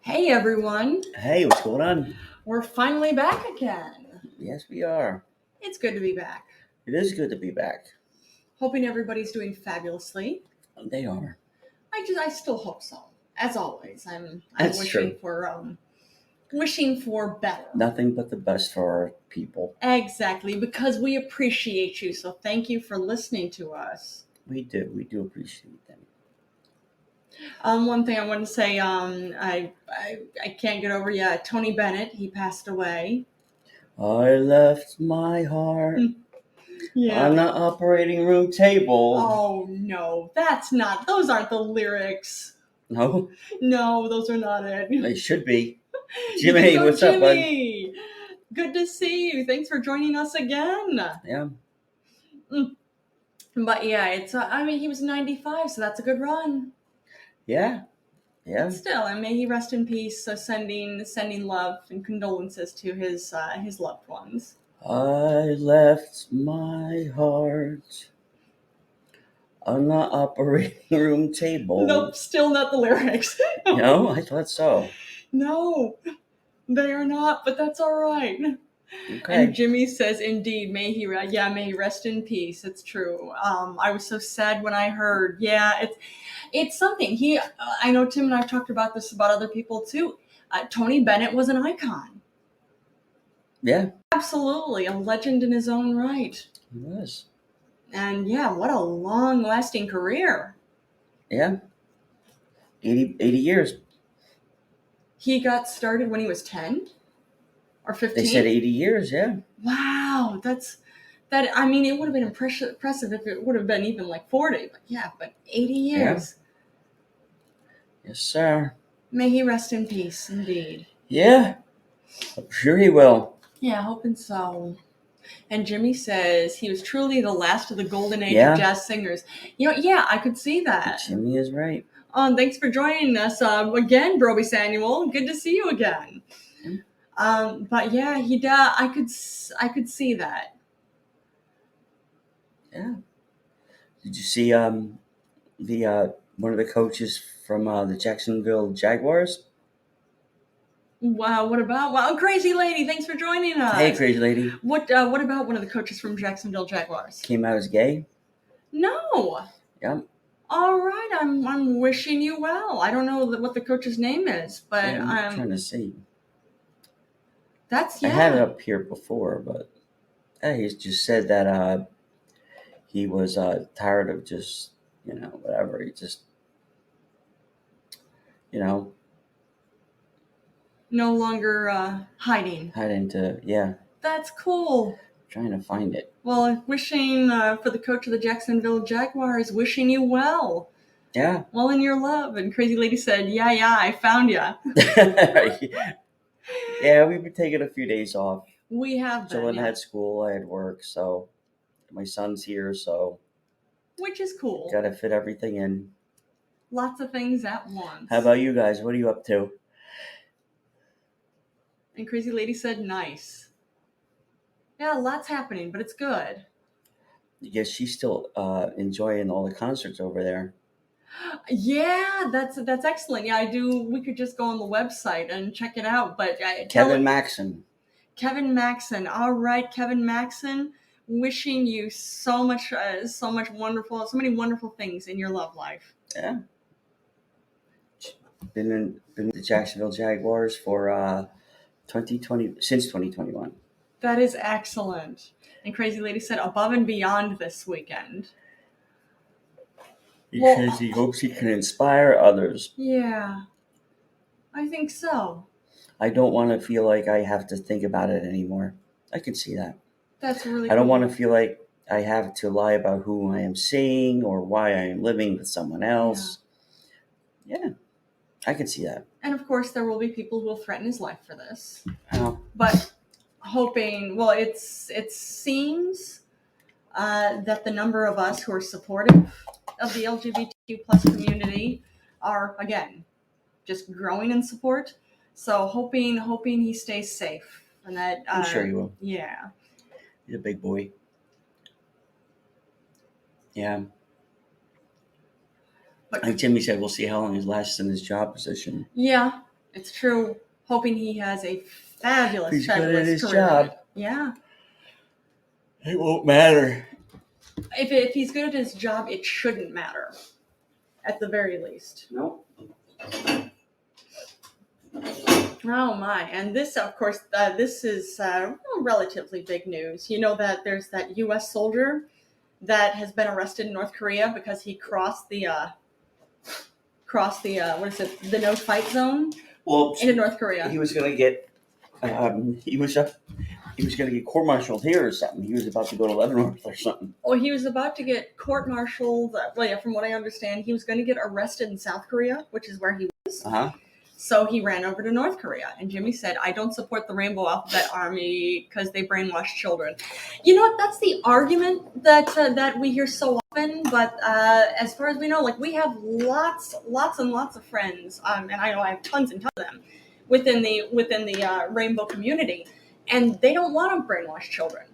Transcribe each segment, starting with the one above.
Hey everyone, Hey, what's going on? we're finally back again. Yes, we are. It's good to be back. It is good to be back. Hoping everybody's doing fabulously. They are. I still hope so. As always, I'm That's wishing true. for better. Nothing but the best for our people. Exactly, because we appreciate you. So thank you for listening to us. We do. We do appreciate them. One thing I want to say, I can't get over yet. Tony Bennett, he passed away. I left my heart Yeah. on the operating room table. Oh no, those aren't the lyrics. No, No, those are not it. they should be. Jimmy, what's up, bud? Jimmy? Good to see you. Thanks for joining us again. Yeah. But yeah, he was 95, so that's a good run. Yeah. Yeah. But still, and may he rest in peace. So sending love and condolences to his loved ones. I left my heart on the operating room table. Nope, still not the lyrics. No, I thought so. No, they are not, but that's all right. Okay. And Jimmy says, "Indeed, may he rest in peace." It's true. I was so sad when I heard. Yeah, it's something. I know Tim and I've talked about this about other people too. Tony Bennett was an icon. Yeah, Absolutely, a legend in his own right. he was. And yeah, what a long-lasting career. Yeah. 80 years. He got started when he was 10 or 15. They said 80 years, yeah. Wow, I mean, it would have been impressive if it would have been even like 40, but 80 years. Yeah. Yes, sir. May he rest in peace, indeed. Yeah, I'm sure he will. Yeah, hoping so. And Jimmy says he was truly the last of the golden age Yeah. of jazz singers. Yeah, I could see that. Jimmy is right. Thanks for joining us again, Broby Samuel. Good to see you again. But yeah, I could see that. Yeah. Did you see the one of the coaches from the Jacksonville Jaguars? Wow, what about? Wow, Crazy Lady, thanks for joining us. Hey, Crazy Lady. What about one of the coaches from Jacksonville Jaguars? Came out as gay? No. Yeah. All right, I'm wishing you well. I don't know what the coach's name is, but Yeah, I'm trying to see. I had it up here before, but he just said that he was tired of just, whatever. He just, no longer hiding. Yeah. That's cool. Trying to find it. Well, wishing for the coach of the Jacksonville Jaguars, wishing you well. Yeah. Well, in your love. And Crazy Lady said, yeah, I found ya. Yeah, we've been taking a few days off. We have been. Jillian had school, I had work, so my son's here, so. Which is cool. Got to fit everything in. Lots of things at once. How about you guys? What are you up to? And Crazy Lady said, nice. Yeah, lots happening, but it's good. I guess she's still enjoying all the concerts over there. Yeah, that's excellent. Yeah, I do. We could just go on the website and check it out. But Kevin Maxon. Kevin Maxon. All right, Kevin Maxon. Wishing you so many wonderful things in your love life. Yeah. Been the Jacksonville Jaguars for 2020 since 2021. That is excellent. And Crazy Lady said above and beyond this weekend. He says he hopes he can inspire others. Yeah, I think so. I don't want to feel like I have to think about it anymore. I can see that. That's really I don't want to feel like I have to lie about who I am seeing or why I am living with someone else. Yeah, I can see that. And of course, there will be people who will threaten his life for this. Oh. But hoping, well, it seems that the number of us who are supportive of the LGBTQ plus community are, again, just growing in support. So hoping he stays safe and that. I'm sure he will. Yeah. He's a big boy. Yeah. Like Timmy said, we'll see how long he lasts in his job position. Yeah. It's true. Hoping he has a fabulous, He's good fabulous at his career. job. Yeah. It won't matter. If he's good at his job, it shouldn't matter. At the very least. Nope. Oh my! And this, of course, this is relatively big news. You know that there's that U.S. soldier that has been arrested in North Korea because he crossed the what is it? The no-fight zone into North Korea. He was going to get he was going to get court-martialed here or something. He was about to go to Leavenworth or something. Well, he was about to get court-martialed. Well, yeah, from what I understand, he was going to get arrested in South Korea, which is where he was. Uh-huh. So he ran over to North Korea, and Jimmy said, "I don't support the Rainbow Alphabet Army because they brainwash children." You know what? That's the argument that we hear so often. But as far as we know, like we have lots and lots of friends, and I know I have tons and tons of them within the Rainbow community, and they don't want to brainwash children,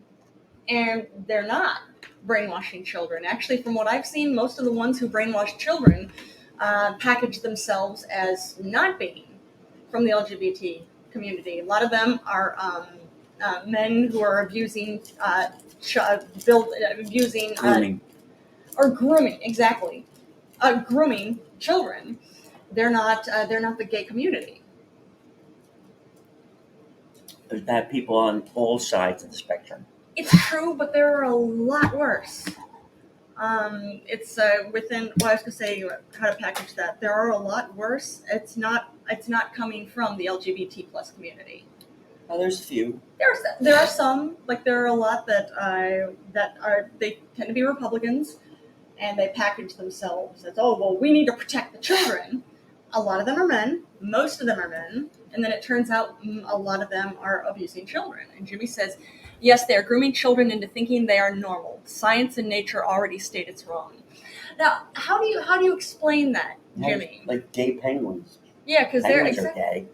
and they're not brainwashing children. Actually, from what I've seen, most of the ones who brainwash children package themselves as not being from the LGBT community. A lot of them are men who are abusing, Grooming. Or grooming, exactly, grooming children. They're not the gay community. There's bad people on all sides of the spectrum. It's true, but there are a lot worse. It's within. Well, I was going to say how to package that. There are a lot worse. It's not coming from the LGBT plus community. Well, there's a few. There are some. Like there are a lot that they tend to be Republicans, and they package themselves as, oh well, we need to protect the children. A lot of them are men. Most of them are men, and then it turns out a lot of them are abusing children. And Jimmy says, yes, they are grooming children into thinking they are normal. Science and nature already state it's wrong. Now, how do you explain that, Jimmy? Like gay penguins. Yeah, because they're gay.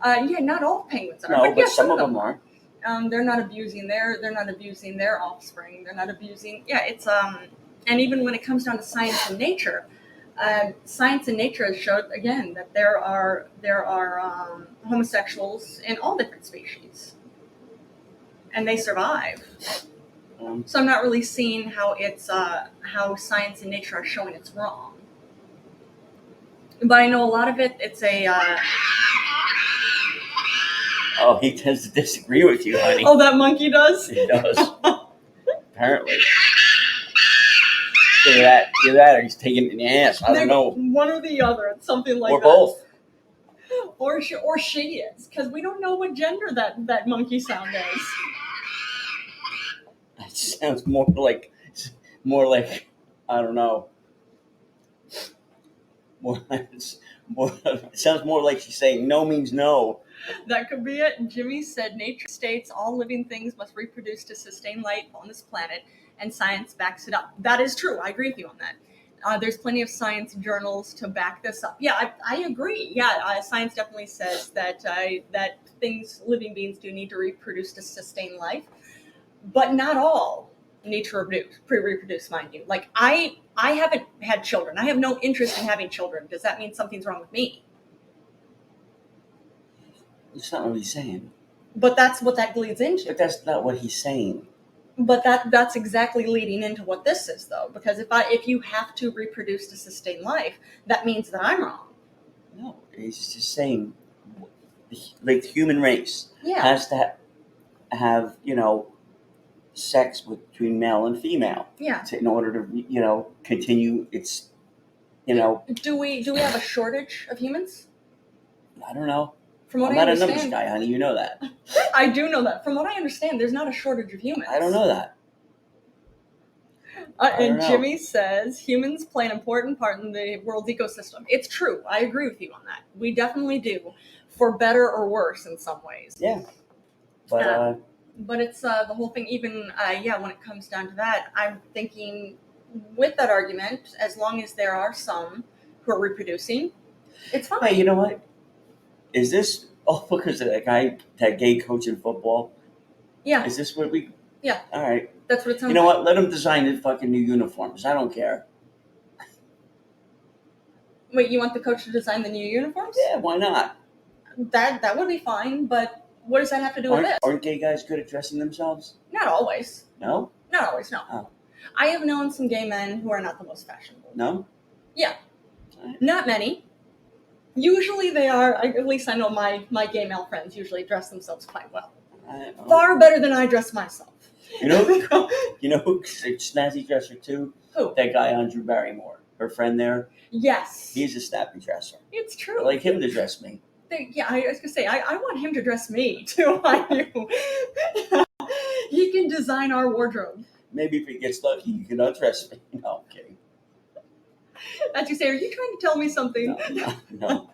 Yeah, not all penguins are. No, but some of them are. They're not abusing their offspring. They're not abusing. Yeah, it's and even when it comes down to science and nature, science and nature has showed again that there are homosexuals in all different species. And they survive. So I'm not really seeing how it's how science and nature are showing it's wrong. But I know a lot of it. It's a. Oh, he tends to disagree with you, honey. Oh, that monkey does. He does. Apparently. Either that, or he's taking it in the ass. I don't know. One or the other. It's something like that. Or both. Or she is, because we don't know what gender that monkey sound is. It sounds more like I don't know. It sounds more like she's saying no means no. That could be it. Jimmy said, nature states all living things must reproduce to sustain life on this planet, and science backs it up. That is true. I agree with you on that. There's plenty of science journals to back this up. Yeah, I agree. Yeah, science definitely says that living beings do need to reproduce to sustain life, but not all need to reproduce, mind you. Like I haven't had children. I have no interest in having children. Does that mean something's wrong with me? That's not what he's saying. But that's what that leads into. But that's not what he's saying. But that's exactly leading into what this is, though. Because if you have to reproduce to sustain life, that means that I'm wrong. No, he's just saying, like the human race has to have, sex between male and female. Yeah. In order to, continue its, Do we have a shortage of humans? I don't know. From what I'm I not understand, a numbers guy, honey. You know that. I do know that. From what I understand, there's not a shortage of humans. I don't know that. And Jimmy says humans play an important part in the world's ecosystem. It's true. I agree with you on that. We definitely do, for better or worse in some ways. Yeah. But it's the whole thing. Even when it comes down to that, I'm thinking with that argument, as long as there are some who are reproducing, it's fine. Hey, you know what? Is this all because of that gay coach in football? Yeah. Is this what we? Yeah. All right. That's what it sounds You know what? Let them design the fucking new uniforms. I don't care. Wait, you want the coach to design the new uniforms? Yeah, why not? that would be fine, but what does that have to do with this? Aren't gay guys good at dressing themselves? Not always. No? Not always, no. Oh. I have known some gay men who are not the most fashionable. No? Yeah. Right. Not many. Usually they are, at least I know my gay male friends usually dress themselves quite well. Far better than I dress myself. You know who's a snazzy dresser too? Who? That guy on Drew Barrymore. Her friend there. Yes. He's a snappy dresser. It's true. I like him to dress me. Yeah, I was going to say, I want him to dress me too. He can design our wardrobe. Maybe if he gets lucky, you can undress me. No, I'm kidding. As you say, are you trying to tell me something? No.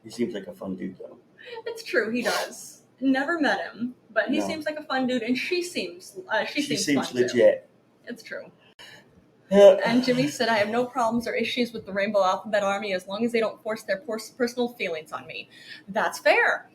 He seems like a fun dude, though. It's true, he does. Never met him, but he seems like a fun dude, and she seems fun legit. Too. It's true. And Jimmy said, I have no problems or issues with the Rainbow Alphabet Army as long as they don't force their personal feelings on me. That's fair.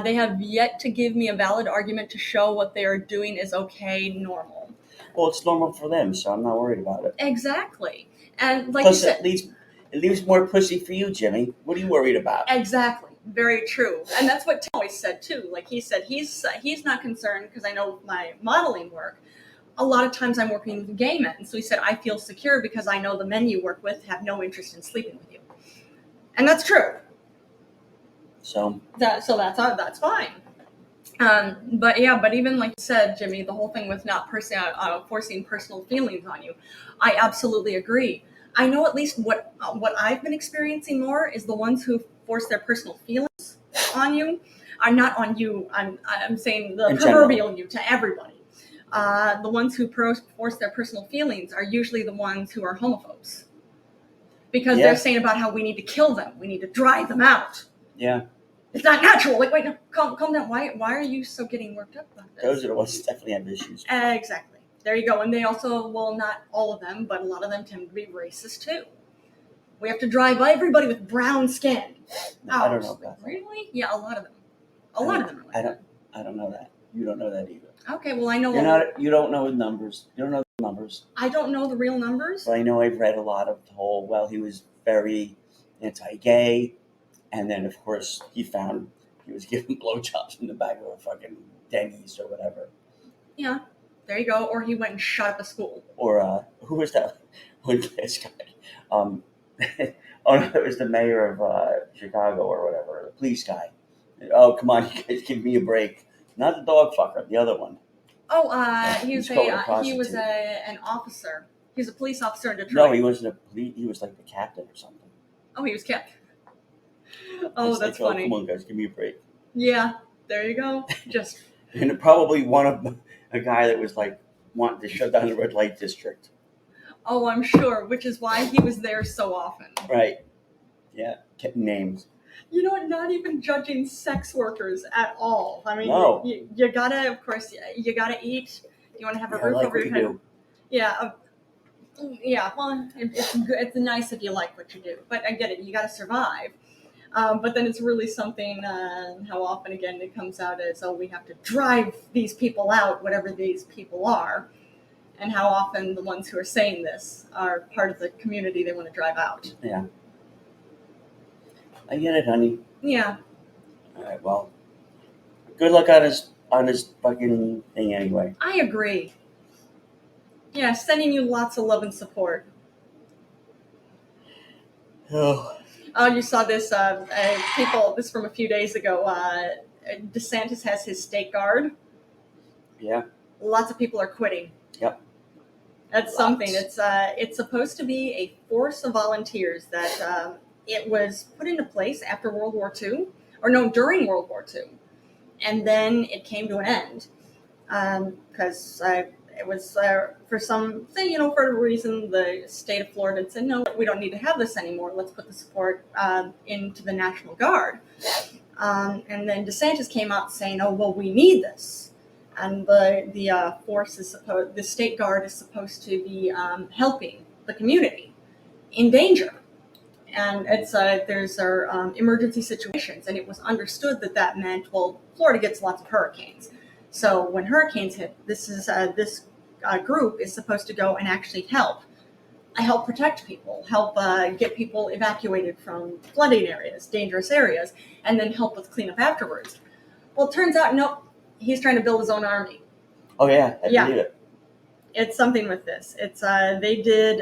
They have yet to give me a valid argument to show what they are doing is okay, normal. Well, it's normal for them, so I'm not worried about it. Exactly. And like plus, you said, it leaves more pussy for you, Jimmy. What are you worried about? Exactly. Very true. And that's what Tim always said, too. Like he said, he's not concerned because I know my modeling work. A lot of times I'm working with gay men. So he said, I feel secure because I know the men you work with have no interest in sleeping with you. And that's true. So that's fine. But even like you said, Jimmy, the whole thing with not forcing personal feelings on you, I absolutely agree. I know at least what I've been experiencing more is the ones who force their personal feelings on you are not on you. I'm saying the proverbial you to everybody. The ones who force their personal feelings are usually the ones who are homophobes because they're saying about how we need to kill them, we need to drive them out. Yeah. It's not natural. Like, wait, no, calm down. Why are you so getting worked up about this? Those are the ones that definitely have issues. Exactly. There you go. And they also, well, not all of them, but a lot of them tend to be racist too. We have to drive everybody with brown skin. I don't know about that. Really? Yeah, a lot of them. A lot of them are like that. I don't know that. You don't know that either. Okay, well, I know. You don't know the numbers. You don't know the numbers. I don't know the real numbers. But I know I've read a lot of the whole, well, he was very anti-gay. And then, of course, he was giving blowjobs in the back of a fucking Denny's or whatever. Yeah, there you go. Or he went and shot up a school. Or who was that one guy's guy? Oh, no, it was the mayor of Chicago or whatever, the police guy. Oh, come on, you guys, give me a break. Not the dog fucker, the other one. Oh, he was an officer. He was a police officer in Detroit. No, he wasn't a police. He was like the captain or something. Oh, he was captain. Oh, that's funny. Come on, guys, give me a break. Yeah, there you go. Just and probably a guy that was like wanting to shut down the red light district. Oh, I'm sure, which is why he was there so often. Right. Yeah, names. You know what? Not even judging sex workers at all. I mean, no. you gotta, of course, you gotta eat. You want to have a roof over your head. Do. Yeah. Yeah. Well, it's good. It's nice if you like what you do, but I get it. You gotta survive. But then it's really something, how often, again, it comes out as, oh, we have to drive these people out, whatever these people are, and how often the ones who are saying this are part of the community they want to drive out. Yeah. I get it, honey. Yeah. All right, well, good luck on his fucking thing anyway. I agree. Yeah, sending you lots of love and support. Oh. Oh, you saw this, this from a few days ago. DeSantis has his state guard. Yeah. Lots of people are quitting. Yep. That's something. It's supposed to be a force of volunteers that it was put into place after World War II, or no, during World War II. And then it came to an end because it was for a reason, the state of Florida said, no, we don't need to have this anymore. Let's put the support into the National Guard. And then DeSantis came out saying, oh, well, we need this. And the force the state guard is supposed to be helping the community in danger. And there's emergency situations. And it was understood that meant, well, Florida gets lots of hurricanes. So when hurricanes hit, this group is supposed to go and actually help help protect people, help get people evacuated from flooding areas, dangerous areas, and then help with cleanup afterwards. Well, it turns out, nope, he's trying to build his own army. Oh yeah, I believe it. It's something with this. It's they did.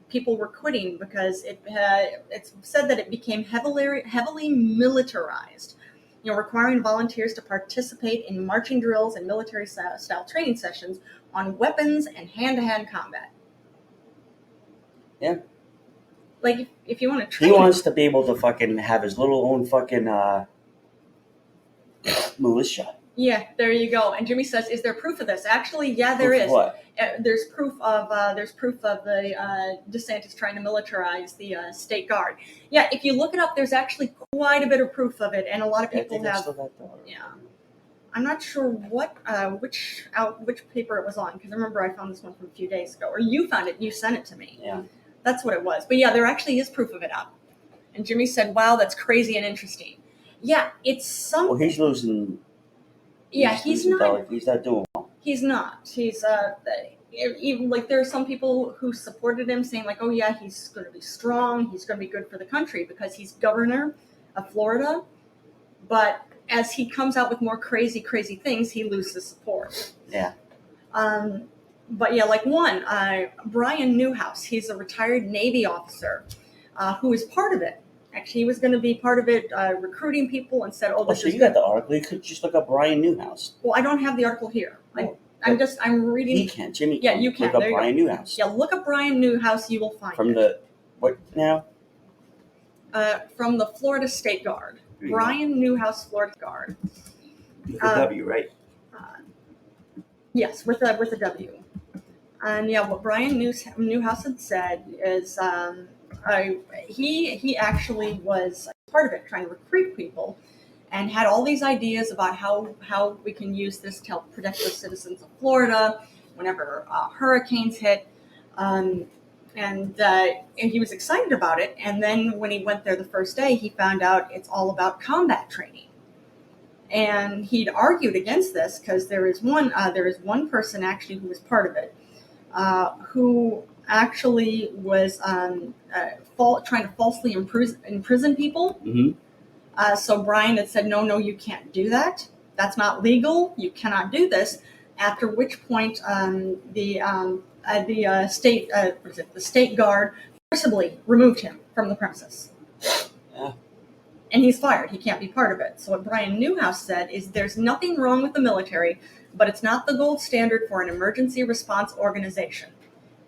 People were quitting because it's said that it became heavily militarized. Requiring volunteers to participate in marching drills and military style training sessions on weapons and hand-to-hand combat. Yeah. Like if you want to train, he wants to be able to fucking have his little own fucking militia. Yeah, there you go. And Jimmy says, "Is there proof of this?" Actually, yeah, there is. What? There's proof of the DeSantis trying to militarize the state guard. Yeah, if you look it up, there's actually quite a bit of proof of it, and a lot of people have. Yeah, I'm not sure what which paper it was on, because I remember I found this one from a few days ago, or you found it. You sent it to me. Yeah, that's what it was. But yeah, there actually is proof of it up. And Jimmy said, "Wow, that's crazy and interesting." Yeah, it's something. Well, he's losing. Yeah, he's not. He's not doing well. He's not. He's even like there are some people who supported him, saying like, "Oh yeah, he's going to be strong. He's going to be good for the country because he's governor of Florida." But as he comes out with more crazy things, he loses support. Yeah. But yeah, like Brian Newhouse. He's a retired Navy officer who is part of it. Actually, he was going to be part of it, recruiting people, and said, "Oh, so you got the article? You could just look up Brian Newhouse." Well, I don't have the article here. I'm reading. He can, Jimmy. Yeah, you can. Look up Brian Newhouse. Yeah, look up Brian Newhouse. You will find from it. What now? From the Florida State Guard. Brian Newhouse, Florida Guard. With a W, right? Yes, with a W. And yeah, what Brian Newhouse had said is he actually was part of it, trying to recruit people, and had all these ideas about how we can use this to help protect the citizens of Florida whenever hurricanes hit. And he was excited about it. And then when he went there the first day, he found out it's all about combat training. And he'd argued against this because there is one person actually who was part of it, who actually was trying to falsely imprison people. Mm-hmm. So Brian had said, no, you can't do that. That's not legal. You cannot do this. After which point, the state guard forcibly removed him from the premises. Yeah. And he's fired. He can't be part of it. So what Brian Newhouse said is, there's nothing wrong with the military, but it's not the gold standard for an emergency response organization.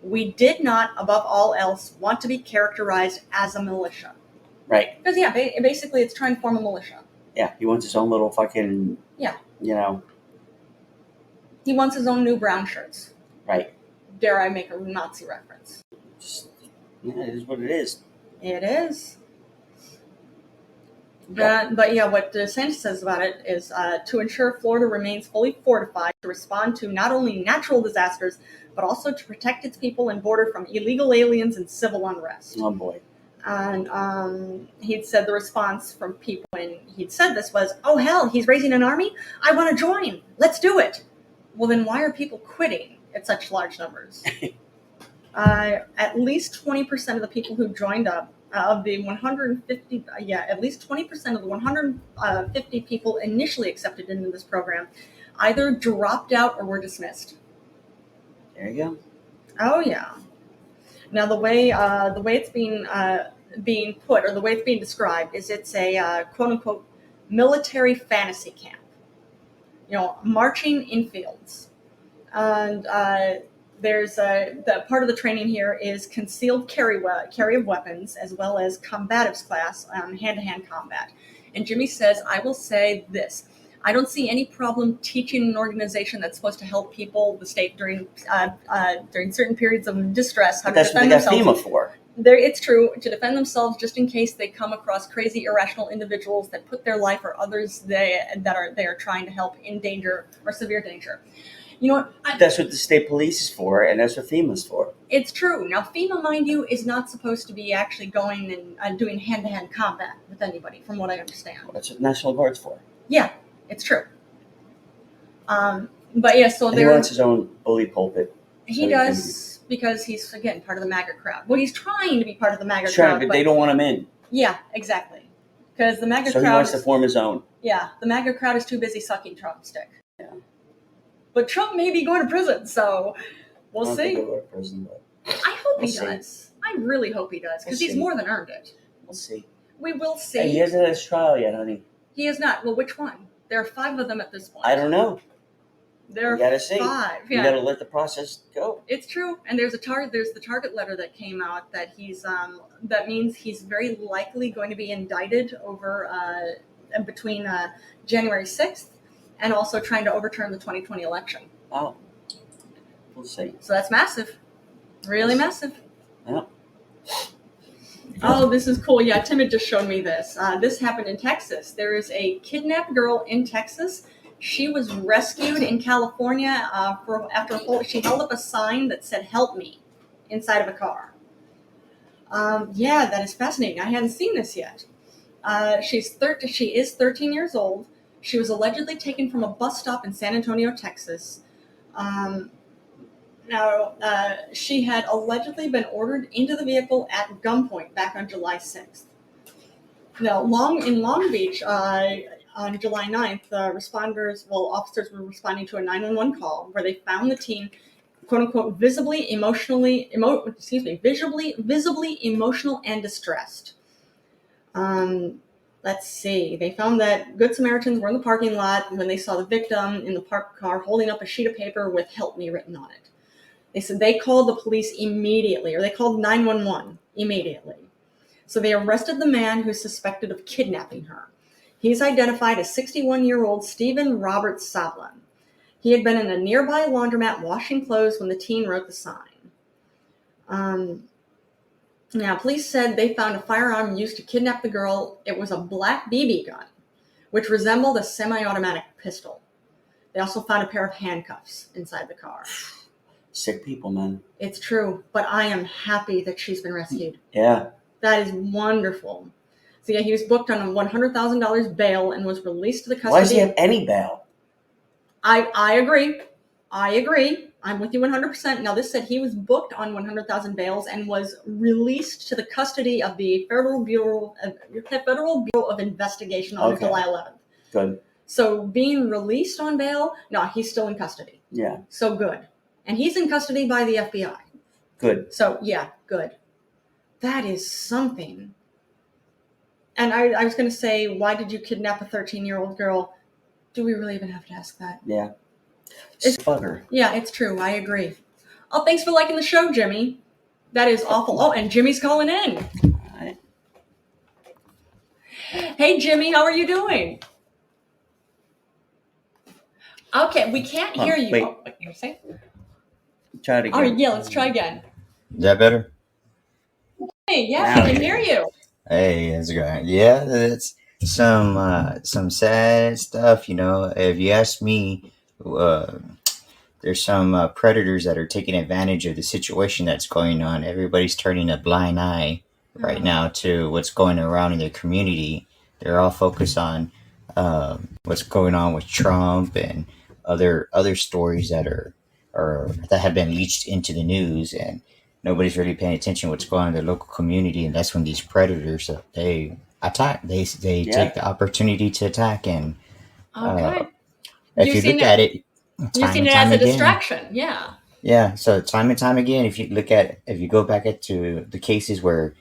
We did not, above all else, want to be characterized as a militia. Right. Because, yeah, basically it's trying to form a militia. Yeah, he wants his own little fucking... Yeah. You know. He wants his own new brown shirts. Right. Dare I make a Nazi reference? It is what it is. It is. But yeah, what DeSantis says about it is to ensure Florida remains fully fortified to respond to not only natural disasters, but also to protect its people and border from illegal aliens and civil unrest. Oh, boy. And he'd said the response from people when he'd said this was, "Oh, hell, he's raising an army? I want to join. Let's do it." Well, then why are people quitting at such large numbers? At least 20% of the people who joined up, of the 150, at least 20% of the 150 people initially accepted into this program either dropped out or were dismissed. There you go. Oh yeah. Now the way it's being put, or the way it's being described, is it's a quote unquote military fantasy camp. Marching in fields, and there's the part of the training here is concealed carry of weapons, as well as combatives class, hand-to-hand combat. And Jimmy says, "I will say this: I don't see any problem teaching an organization that's supposed to help people, the state, during certain periods of distress, how to defend themselves." That's what they got FEMA for. It's true, to defend themselves, just in case they come across crazy, irrational individuals that put their life or others they are trying to help in danger or severe danger. You know what? That's what the state police is for, and that's what FEMA's for. It's true. Now, FEMA, mind you, is not supposed to be actually going and doing hand-to-hand combat with anybody, from what I understand. Well, that's what National Guard's for. Yeah, it's true. But yeah, so he wants his own bully pulpit. He does because he's, again, part of the MAGA crowd. Well, he's trying to be part of the MAGA Sure, crowd. but they don't want him in. Yeah, exactly. Because the MAGA So crowd. he wants to form his own. Yeah, the MAGA crowd is too busy sucking Trump's dick. Yeah. But Trump may be going to prison, so we'll see. I don't think he'll go to prison, but I hope he does. I really hope he does, because he's more than earned it. We'll see. We will see. Hey, he hasn't had his trial yet, honey. He has not. Well, which one? There are 5 of them at this point. I don't know. There are gotta see. 5. Yeah. You gotta let the process go. It's true. And there's the target letter that came out that he's that means he's very likely going to be indicted over between January 6th and also trying to overturn the 2020 election. Oh. We'll see. So that's massive. Really massive. Yeah. Oh, this is cool. Yeah, Tim had just shown me this. This happened in Texas. There is a kidnapped girl in Texas. She was rescued in California after she held up a sign that said "Help me" inside of a car. Yeah, that is fascinating. I hadn't seen this yet. She is 13 years old. She was allegedly taken from a bus stop in San Antonio, Texas. She had allegedly been ordered into the vehicle at gunpoint back on July 6th. Now, in Long Beach, on July 9th, officers were responding to a 911 call where they found the teen, quote unquote, visibly emotional and distressed. Let's see. They found that Good Samaritans were in the parking lot when they saw the victim in the parked car holding up a sheet of paper with "Help me" written on it. They said they called the police immediately, or they called 911 immediately. So they arrested the man who's suspected of kidnapping her. He's identified as 61-year-old Stephen Robert Savlin. He had been in a nearby laundromat washing clothes when the teen wrote the sign. Now, police said they found a firearm used to kidnap the girl. It was a black BB gun, which resembled a semi-automatic pistol. They also found a pair of handcuffs inside the car. Sick people, man. It's true, but I am happy that she's been rescued. Yeah. That is wonderful. So yeah, he was booked on a $100,000 bail and was released to the custody. Why does he have any bail? I agree. I'm with you 100%. Now, this said he was booked on 100,000 bails and was released to the custody of the Federal Bureau of Investigation on July 11th. Good. So being released on bail, no, he's still in custody. Yeah. So good. And he's in custody by the FBI. Good. So, yeah, good. That is something. And I was going to say, why did you kidnap a 13-year-old girl? Do we really even have to ask that? Yeah. It's bugger. Yeah, it's true. I agree. Oh, thanks for liking the show, Jimmy. That is awful. Oh, and Jimmy's calling in. All right. Hey, Jimmy, how are you doing? Okay, we can't hear you. Wait. Oh, what you say? Try it again. All right, yeah, let's try again. Is that better? Hey, yeah, I can hear you. Hey, how's it going? Yeah, it's some sad stuff, you know. If you ask me, there's some predators that are taking advantage of the situation that's going on. Everybody's turning a blind eye right now to what's going around in their community. They're all focused on what's going on with Trump and other stories that that have been leached into the news, and nobody's really paying attention to what's going on in their local community. And that's when these predators they attack. They take the opportunity to attack. And if you look at it, you've seen it as a distraction. Yeah. So time and time again, if you go back to the cases where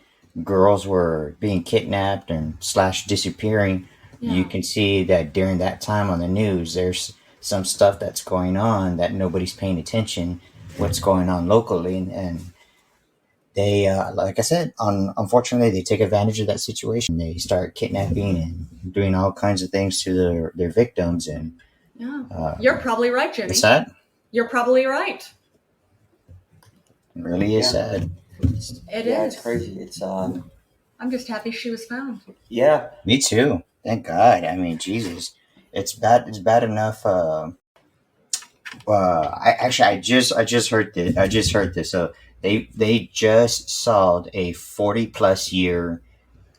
girls were being kidnapped and / disappearing, you can see that during that time on the news, there's some stuff that's going on that nobody's paying attention. What's going on locally, and they, like I said, unfortunately, they take advantage of that situation. They start kidnapping and doing all kinds of things to their victims. And you're probably right, Jimmy. It's sad. You're probably right. It really is sad. It is. It's crazy. It's I'm just happy she was found. Yeah. Me too. Thank God. I mean, Jesus, it's bad. It's bad enough. I just heard this. So they just solved a 40+ year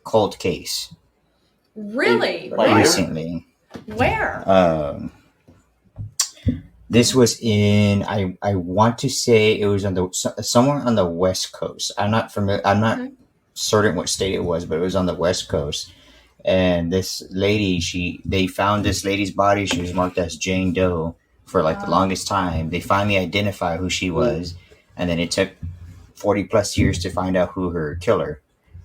cold case. Really? Recently. Where? This was in I want to say it was on the somewhere on the West Coast. I'm not familiar. I'm not Okay. certain what state it was, but it was on the West Coast. And this lady, they found this lady's body. She was marked as Jane Doe for like the longest time. They finally identified who she was, and then it took 40 plus years to find out who her killer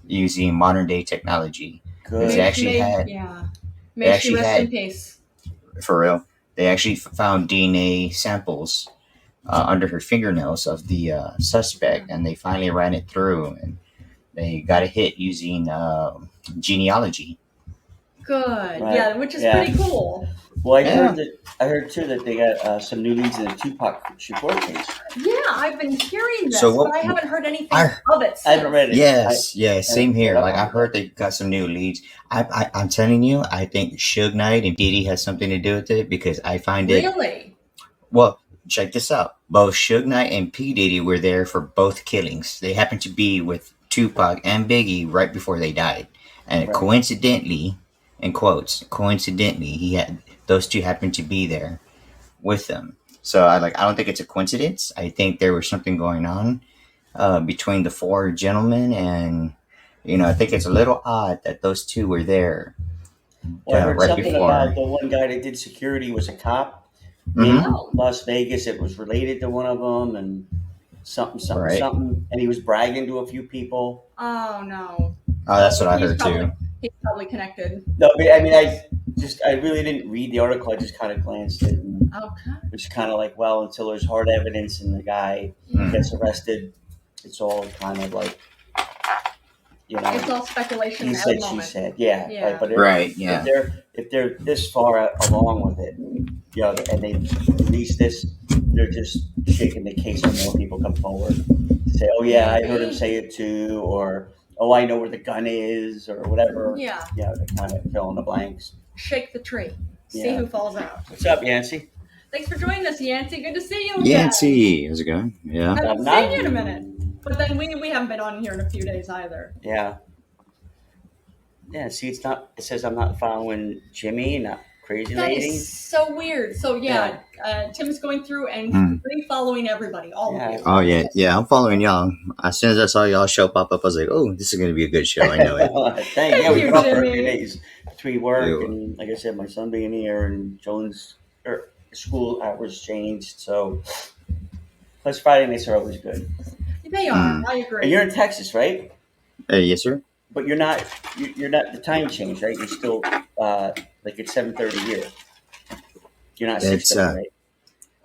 using modern day technology. Because Good. May she actually rest in had peace. for real. They actually found DNA samples under her fingernails of the suspect, and they finally ran it through, and they got a hit using genealogy. Good. Right. Yeah, which is pretty cool. Well, I heard too that they got some new leads in the Tupac Shakur case. Yeah, I've been hearing this, So but I haven't heard anything of it. I haven't read it. Yes, same here. Like I heard they got some new leads. I'm telling you, I think Suge Knight and Diddy has something to do with it because I find it. Really? Well, check this out. Both Suge Knight and P Diddy were there for both killings. They happened to be with Tupac and Biggie right before they died, and coincidentally, in quotes, coincidentally, those two happened to be there with them. So I don't think it's a coincidence. I think there was something going on between the four gentlemen, and I think it's a little odd that those two were there. Well, I heard something about the one guy that did security was a cop in Las Vegas. It was related to one of them, and something, and he was bragging to a few people. Oh no! Oh, that's what I heard too. He's probably connected. No, I mean, I really didn't read the article. I just kind of glanced at it. And it was kind of like, well, until there's hard evidence and the guy gets arrested, it's all kind of like, it's all speculation. He said, she said, yeah. But if they're this far along with it, and they release this, they're just shaking the case when more people come forward to say, oh yeah, I heard him say it too, or oh, I know where the gun is, or whatever. Yeah. They kind of fill in the blanks. Shake the tree. See who falls out. What's up, Yancy? Thanks for joining us, Yancy. Good to see you again. Yancy, how's it going? Yeah. I haven't seen you in a minute. But then we haven't been on here in a few days either. Yeah. Yeah, see, it says I'm not following Jimmy, not Crazy Lady. That is so weird. So Tim's going through and following everybody, all of you. Oh yeah, I'm following y'all. As soon as I saw y'all show pop up, I was like, oh, this is going to be a good show. I know it. Thank you, we come for a few days between work and, like I said, my son being here and Jones' school hours changed. So, plus Friday nights are always good. They are. I agree. And you're in Texas, right? Yes, sir. But you're not the time change, right? You're still like it's 7:30 here. You're not 6:30, right?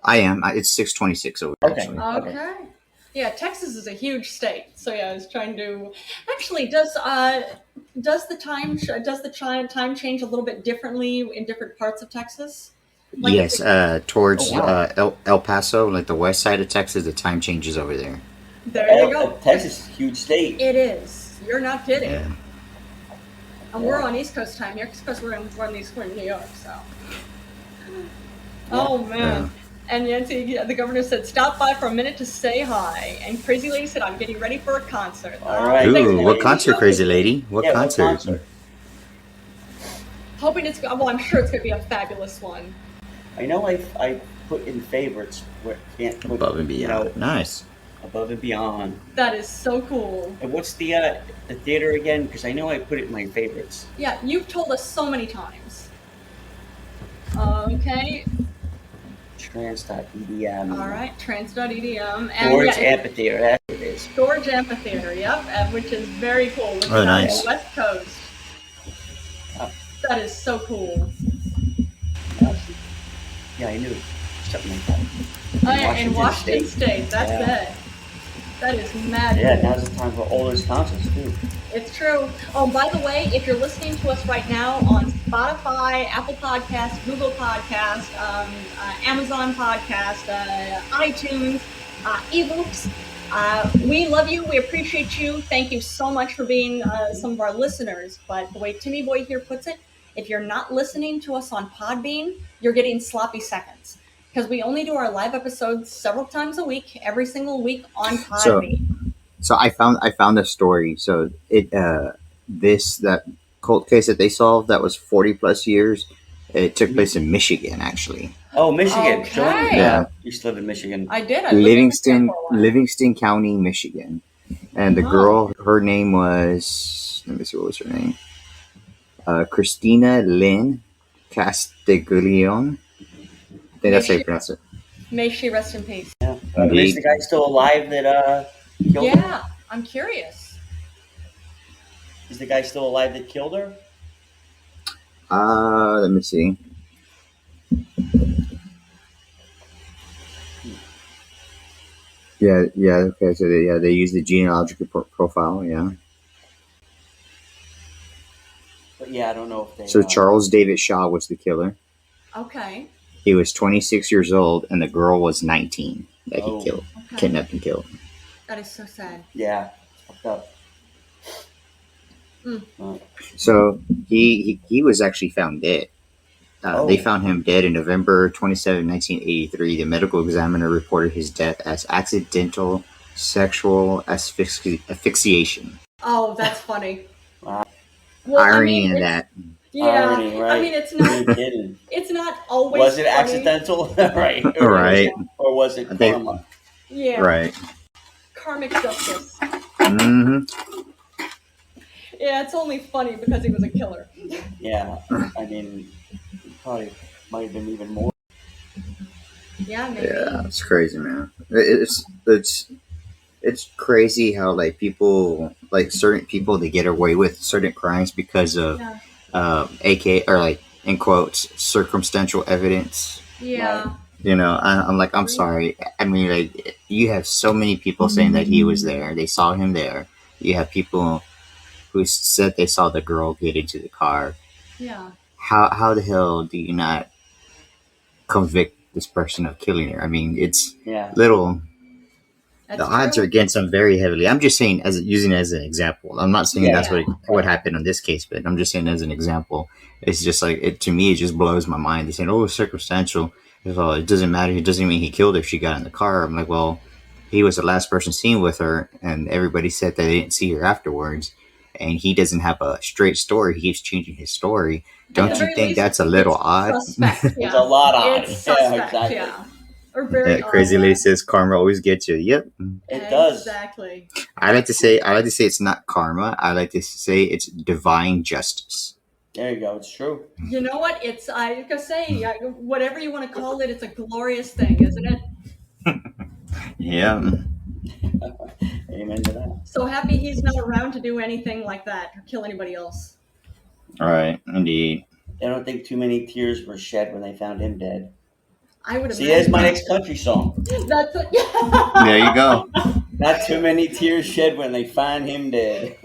I am. It's 6:26 over. Okay. Yeah, Texas is a huge state. So I was trying to. Actually, does the time change a little bit differently in different parts of Texas? Like yes, towards El Paso, like the west side of Texas, the time changes over there. There you go. Texas is a huge state. It is. You're not kidding. Yeah. And we're on East Coast time here because we're in New York. So. Oh man. Yeah. And Yancy, the governor said, "Stop by for a minute to say hi." And Crazy Lady said, "I'm getting ready for a concert." All right. Ooh, what concert, Crazy Lady? What concert? Hoping it's. Well, I'm sure it's going to be a fabulous one. I know. I put in favorites. Above and Beyond. Nice. Above and Beyond. That is so cool. And what's the theater again? Because I know I put it in my favorites. Yeah, you've told us so many times. Okay. Trans.edm. All right, trans.edm. Storage Amphitheater, that's what it is. Storage Amphitheater, yep, which is very cool. Which is nice. On the West Coast. That is so cool. Yeah, I knew something like that. Oh yeah, in Washington State. That's it. That is mad. Yeah, now's the time for all those concerts too. It's true. Oh, by the way, if you're listening to us right now on Spotify, Apple Podcasts, Google Podcasts, Amazon Podcast, iTunes, ebooks, we love you. We appreciate you. Thank you so much for being some of our listeners. But the way Timmyboy here puts it, if you're not listening to us on Podbean, you're getting sloppy seconds. Because we only do our live episodes several times a week, every single week on Podbean. So I found a story. So that cult case that they solved that was 40 plus years. It took place in Michigan, actually. Oh, Michigan. Okay. Jordan Yeah. used to live in Michigan. I did. I lived in Michigan for a while. Livingston County, Michigan. And the girl, her name was, let me see, what was her name? Christina Lynn Castiglione. I think that's how you pronounce it. May she rest in peace. Yeah. Is the guy still alive that killed her? Yeah, I'm curious. Is the guy still alive that killed her? Let me see. Yeah, okay, so they use the genealogical profile, yeah. But yeah, I don't know if they... So Charles David Shaw was the killer. Okay. He was 26 years old, and the girl was 19 that he killed, kidnapped and killed. That is so sad. Yeah, fucked up. So he was actually found dead. They found him dead in November 27, 1983. The medical examiner reported his death as accidental sexual asphyxiation. Oh, that's funny. Wow. Well, irony in that. Yeah, irony, right? I mean, it's not. Kidding. It's not always. Was it funny. accidental? Right. Right. Or was it karma? Yeah. Right. Karmic justice. Mm-hmm. Yeah, it's only funny because he was a killer. Yeah, I mean, probably might have been even more. Yeah, maybe. Yeah, it's crazy, man. It's crazy how like people, like certain people, they get away with certain crimes because of AK, or like in quotes, circumstantial evidence. Yeah. Right. You know, I'm like, I'm sorry. I mean, like, you have so many people saying that he was there. They saw him there. You have people who said they saw the girl get into the car. Yeah. How the hell do you not convict this person of killing her? I mean, it's little. The odds are against him very heavily. I'm just saying, using it as an example. I'm not saying that's what happened in this case, but I'm just saying as an example. It's just like, to me, it just blows my mind. They're saying, oh, it's circumstantial. Well, it doesn't matter. It doesn't mean he killed her if she got in the car. I'm like, well, he was the last person seen with her, and everybody said that they didn't see her afterwards. And he doesn't have a straight story. He keeps changing his story. Don't you think that's a little odd? Suspect, It's a lot odd. It's suspect, exactly. Or very Crazy lady says karma always gets you. Yep. It does. Exactly. I like to say it's not karma. I like to say it's divine justice. There you go. It's true. You know what? I could say, whatever you want to call it, it's a glorious thing, isn't it? Yeah. Amen to that. So happy he's not around to do anything like that or kill anybody else. All right. Indeed. I don't think too many tears were shed when they found him dead. I would have. See, there's my next country song. That's it. There you go. Not too many tears shed when they find him dead.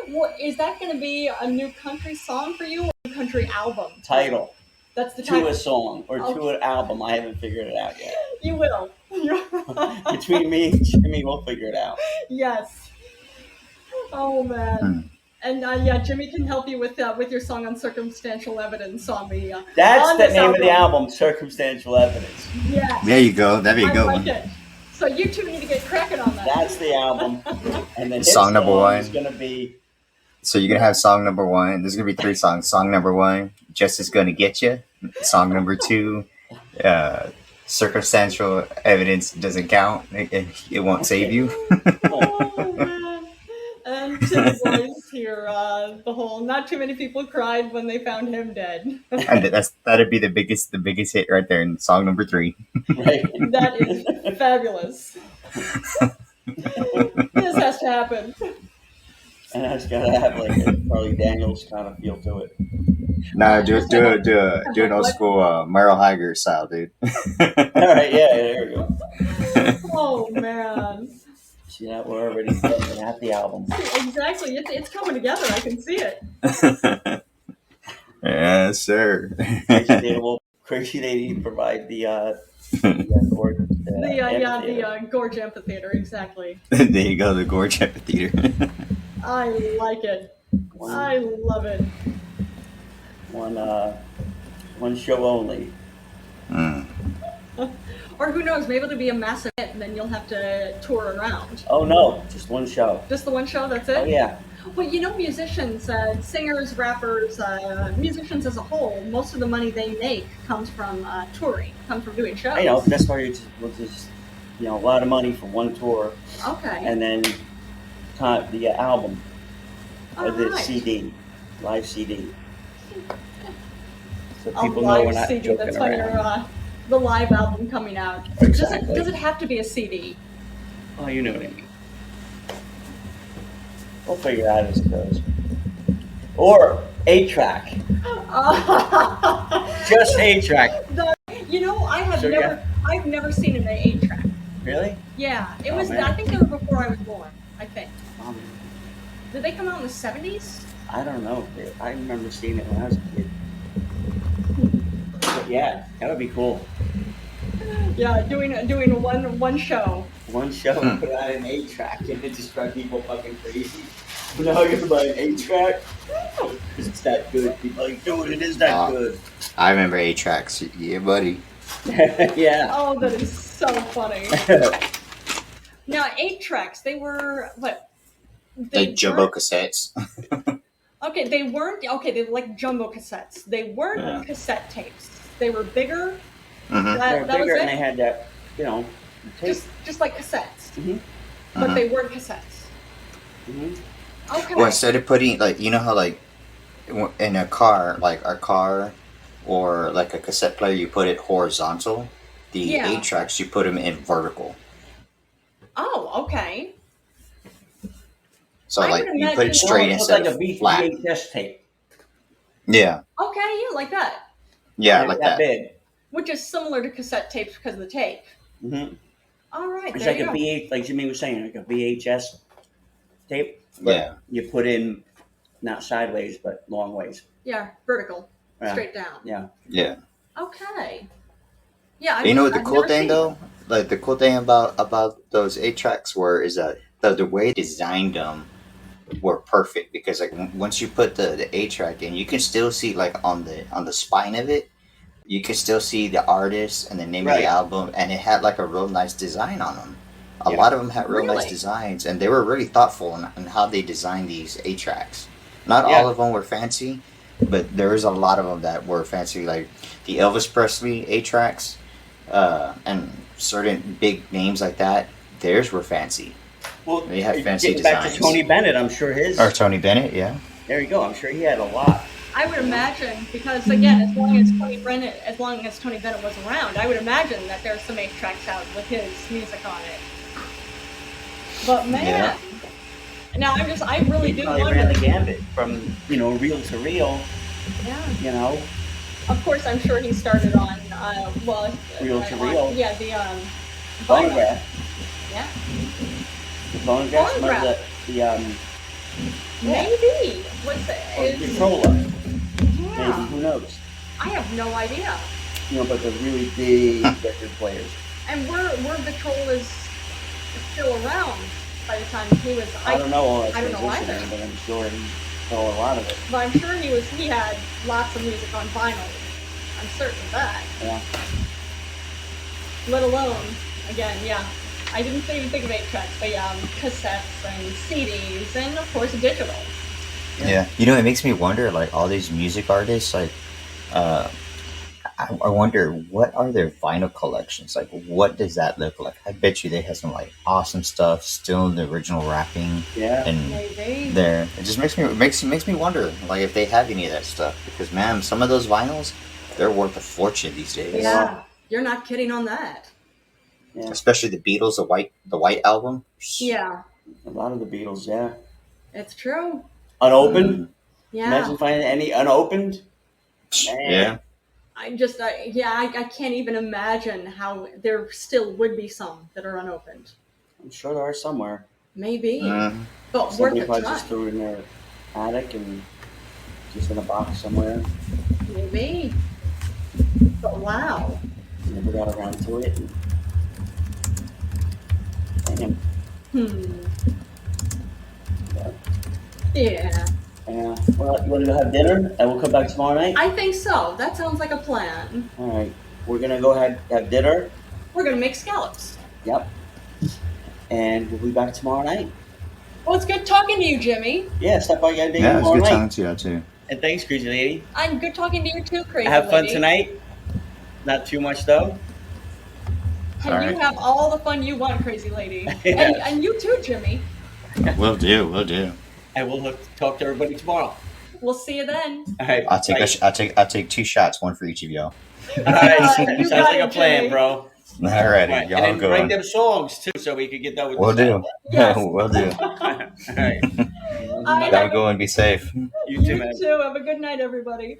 Well, is that going to be a new country song for you or a new country album? Title. That's the title. To a song or to an album. I haven't figured it out yet. You will. Between me and Jimmy, we'll figure it out. Yes. Oh, man. And Jimmy can help you with your song on circumstantial evidence on the. That's the name of the album, Circumstantial Evidence. Yes. There you go. That'd be a good like one. It. So you two need to get cracking on that. That's the album. And then song number one is gonna be. So you're gonna have song number one. There's gonna be 3 songs. Song number 1, Justice Gonna Get You. Song number 2, Circumstantial Evidence Doesn't Count. It won't save you. Oh, man. And Timmyboy's here. The whole not too many people cried when they found him dead. And that'd be the biggest hit right there in song number 3. Right. That is fabulous. This has to happen. And that's gotta have like a Charlie Daniels kind of feel to it. Nah, do an old school Merle Haggard style, dude. All right, yeah, there we go. Oh man. See that we're already at the album. Exactly, it's coming together. I can see it. Yes, sir. Crazy Lady provide the Gorge Amphitheater. Exactly. There you go, the Gorge Amphitheater. I like it. I love it. One show only. Or who knows? Maybe it'll be a massive hit, and then you'll have to tour around. Oh no, just one show. Just the one show. That's it. Oh yeah. Well, musicians, singers, rappers, musicians as a whole, most of the money they make comes from touring, comes from doing shows. I know, but that's why we'll just a lot of money for one tour, Okay. and then the album, All the right. CD, live CD. So A people know live we're not CD. joking That's when around. the live album coming out. Exactly. Does it have to be a CD? Oh, you know what I mean. We'll figure out as it goes. Or 8-track. Just 8-track. I've never seen an 8-track. Really? Yeah, it Oh, was. man. I think they were before I was born. I think. Did they come out in the 70s? I don't know. I remember seeing it when I was a kid. But yeah, that would be cool. Yeah, doing one show. One show, put out an 8-track, and it just drive people fucking crazy. Now you're gonna buy an 8-track? Because it's that good. People are like, dude, it is that good. I remember 8-tracks. Yeah, buddy. Yeah. Oh, that is so funny. Now, 8-tracks, they were what? Like jumbo cassettes. Okay, they weren't. Okay, they were like jumbo cassettes. They weren't cassette tapes. They were bigger. Mm-hmm. They're That was bigger, it. and they had that, tape. Just like cassettes, Mm-hmm. but they weren't cassettes. Mm-hmm. Okay. Well, instead of putting how in a car, like our car, or like a cassette player, you put it horizontal. The 8-tracks, you put them in vertical. Oh, okay. So I like would you put imagine- it straight It's instead like a of flat. VHS tape. Yeah, Okay, yeah, like that. yeah, They're like that. big. Which is similar to cassette tapes because of the tape. Mm-hmm. All right, It's there like you a go. VH, like Jimmy was saying, like a VHS tape. But Yeah. you put in not sideways, but long ways. Yeah, vertical, Yeah. straight down. Yeah. Yeah. Okay. Yeah, You know what the I've cool never thing seen though? Like the cool thing about those 8-tracks is that the way they designed them were perfect, because like once you put the 8-track in, you can still see like on the spine of it, you can still see the artist and the name of Right. the album, and it had like a real nice design on them. A Yeah. lot of them had real nice Really? designs, and they were really thoughtful in how they designed these 8-tracks. Not Yeah. all of them were fancy, but there is a lot of them that were fancy, like the Elvis Presley 8-tracks, and certain big names like that. Theirs were fancy. Well, They had fancy getting back to designs. Tony Bennett, I'm sure his. Or Tony Bennett, yeah. There you go. I'm sure he had a lot. I would imagine, because again, as long as Tony Bennett was around, I would imagine that there's some 8-tracks out with his music on it. But man, now I really He do probably wonder. ran the gambit from reel to reel. Yeah. Of course, I'm sure he started on Reel to reel. Yeah, the Phonograph. Yeah, Phonograph. Phonograph. maybe. What's Or it? controller. Maybe. Yeah, Who knows? I have no idea. But the really big record players. And where Victrola is still around by the time he was. I don't know all that I don't know transition, either. but I'm sure he saw a lot of it. But I'm sure he had lots of music on vinyl. I'm certain of that. Yeah. Let alone, again, yeah. I didn't even think of 8-tracks, but yeah, cassettes and CDs and of course digital. Yeah. It makes me wonder, like all these music artists, like I wonder what are their vinyl collections? Like what does that look like? I bet you they have some like awesome stuff still in the original wrapping. Yeah. And Maybe. there, it just makes me wonder, like if they have any of that stuff, because man, some of those vinyls, they're worth a fortune these days. Yeah, you're not kidding on that. Yeah. Especially the Beatles, the White Album. Yeah, A lot of the Beatles, yeah. it's true. Unopened? Yeah. Imagine finding any unopened? Man. Yeah. I can't even imagine how there still would be some that are unopened. I'm sure there are somewhere. Maybe. Mhm. But Somebody worth a probably try. just threw it in their attic and just in a box somewhere. Maybe. But wow. Never got around to it. Damn. Yeah. Yeah. Well, you want to go have dinner and we'll come back tomorrow night? I think so. That sounds like a plan. All right. We're going to go ahead have dinner. We're gonna make scallops. Yep. And we'll be back tomorrow night. Well, it's good talking to you, Jimmy. Yeah, stop by again Yeah, it was tomorrow good night. talking to you too. And thanks, Crazy Lady. I'm good talking to you too, crazy Have fun lady. tonight. Not too much though. And All you right. have all the fun you want, crazy lady. Yeah. And you too, Jimmy. Will do. Will do. And we'll talk to everybody tomorrow. We'll see you then. All right. I'll take bye. I'll take 2 shots, one for each of y'all. All right. You Sounds got like a it, plan, Jimmy. bro. All Alrighty, right. y'all And then go write on. them songs too, so we could get done with Will this. do. Yes. Will do. All right. I Y'all go and be safe. You too, You man. too. Have a good night, everybody.